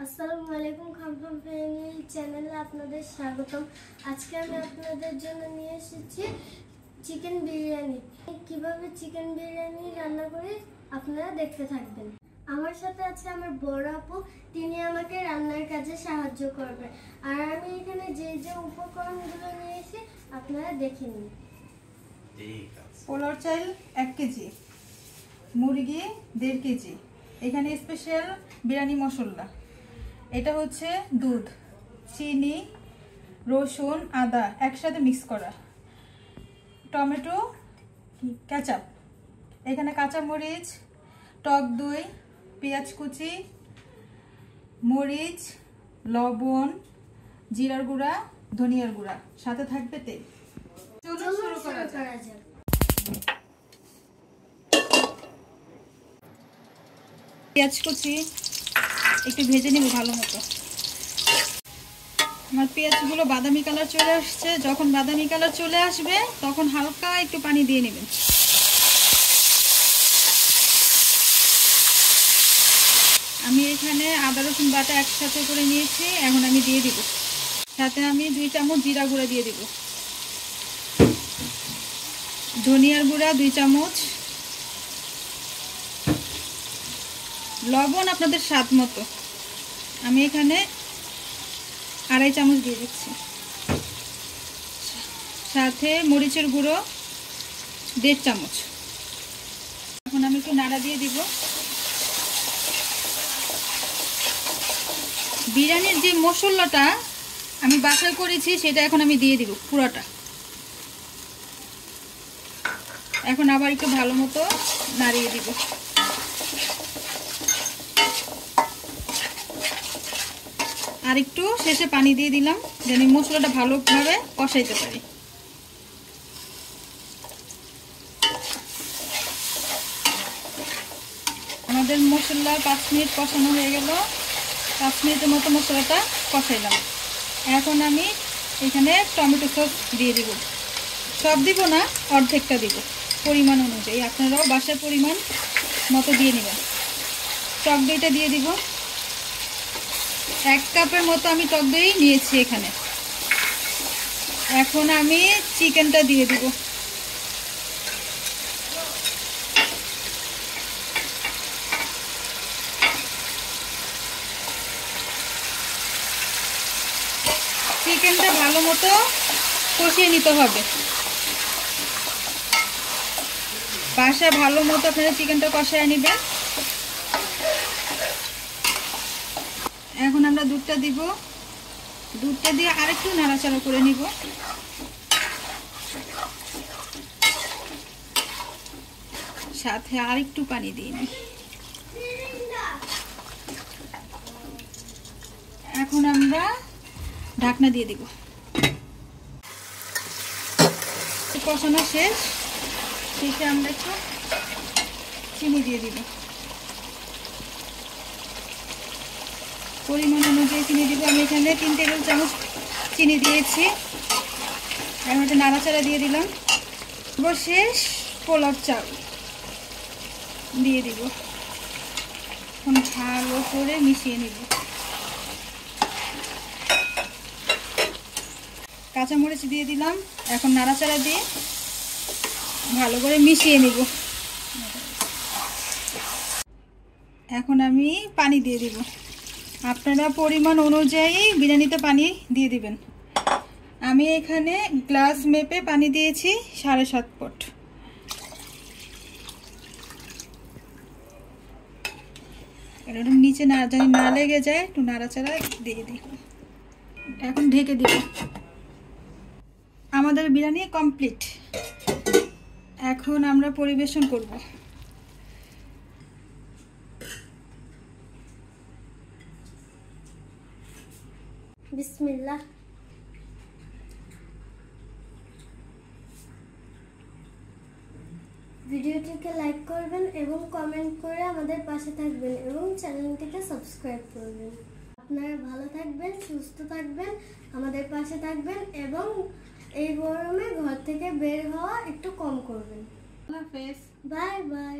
আসসালামু আলাইকুম খামখাম ফ্যামিলি চ্যানেলে আপনাদের স্বাগতম। আজকে আমি আপনাদের জন্য নিয়ে এসেছি চিকেন বিরিয়ানি। কিভাবে চিকেন বিরিয়ানি রান্না করি আপনারা দেখতে থাকবেন। আমার সাথে আছে আমার বড় আপু, তিনি আমাকে রান্নার কাজে সাহায্য করবে। আর আমি এখানে যে যে উপকরণগুলো নিয়েছি আপনারা দেখে নিন। পোলাও চাল 1 কেজি, মুরগি 1.5 কেজি, এখানে স্পেশাল বিরিয়ানি মশলা, এটা হচ্ছে দুধ, চিনি, রসুন, আদা একসাথে মিক্স করা, টমেটো, কেচাপ, এখানে কাঁচামরিচ, টক দই, পেঁয়াজ কুচি, মরিচ, লবণ, জিরার গুঁড়া, ধনিয়ার গুঁড়া, সাথে থাকবে তেল। চলুন শুরু করা যাক। পেঁয়াজ কুচি একটু ভেজে নিব ভালো মতো। আমার পেঁয়াজগুলো বাদামি কালার চলে আসছে। যখন বাদামি কালার চলে আসবে তখন হালকা একটু পানি দিয়ে নেবেন। আমি এখানে আদা রসুন বাটা একসাথে করে নিয়েছি, এখন আমি দিয়ে দিব। সাথে আমি 2 চামচ জিরা গুঁড়া দিয়ে দিব, ধনিয়ার গুঁড়া 2 চামচ, লবণ আপনাদের স্বাদ মতো, আমি এখানে 2.5 চামচ দিয়ে দিচ্ছি। সাথে মরিচের গুঁড়ো 1.5 চামচ। এখন আমি একটু নাড়া দিয়ে দিব। বিরিয়ানির যে মশলাটা আমি বাছাই করেছি সেটা এখন আমি দিয়ে দিব পুরোটা। এখন আবার একটু ভালো মতো নাড়িয়ে দিব। আর একটু শেষে পানি দিয়ে দিলাম যেন মশলাটা ভালোভাবে কষাইতে পারি। আমাদের মশলা 5 মিনিট কষানো হয়ে গেল। 5 মিনিটের মতো মশলাটা কষাইলাম। এখন আমি এখানে টমেটো সস দিয়ে দিব। সব দিব না, অর্ধেকটা দিব, পরিমাণ অনুযায়ী। আপনারাও বাসার পরিমাণ মতো দিয়ে নেবেন। টক দইটা দিয়ে দিব। 1 কাপের মতো আমি টক দই নিয়েছি এখানে। এখন আমি চিকেনটা দিয়ে দিব। চিকেনটা ভালো মতো কষিয়ে নিতে হবে। বাসায় ভালো মতো আপনারা চিকেনটা কষিয়ে নেবেন। এখন আমরা দুধটা দিব। দুধটা দিয়ে আরেকটু নাড়াচাড়া করে নিব। সাথে আরেকটু পানি দিয়ে নিই। এখন আমরা ঢাকনা দিয়ে দিব। কষানো শেষ। শেষে আমরা একটু চিনি দিয়ে দিব। পরিমাণ অনুযায়ী চিনি দিব। আমি এখানে 3 টেবিল চামচ চিনি দিয়েছি। এখন একটা নাড়াচাড়া দিয়ে দিলাম। শেষ পোলাও চাল দিয়ে দিব। এখন ভালো করে মিশিয়ে নিব। কাঁচামরিচ দিয়ে দিলাম। এখন নাড়াচাড়া দিয়ে ভালো করে মিশিয়ে নিব। এখন আমি পানি দিয়ে দিব। আপনারা পরিমাণ অনুযায়ী বিরিয়ানিতে পানি দিয়ে দিবেন। আমি এখানে গ্লাস মেপে পানি দিয়েছি 7.5 পট। এটা নিচে না জানি না লেগে যায়, একটু নাড়াচাড়া দিয়ে দিই। এখন ঢেকে দিব। আমাদের বিরিয়ানি কমপ্লিট। এখন আমরা পরিবেশন করব। বিসমিল্লাহ। ভিডিওটিকে লাইক করবেন এবং কমেন্ট করে আমাদের পাশে থাকবেন এবং চ্যানেলটিকে সাবস্ক্রাইব করবেন। আপনারা ভালো থাকবেন, সুস্থ থাকবেন, আমাদের পাশে থাকবেন এবং এই গরমে ঘর থেকে বের হওয়া একটু কম করবেন। আল্লাহ হাফেজ। Bye bye.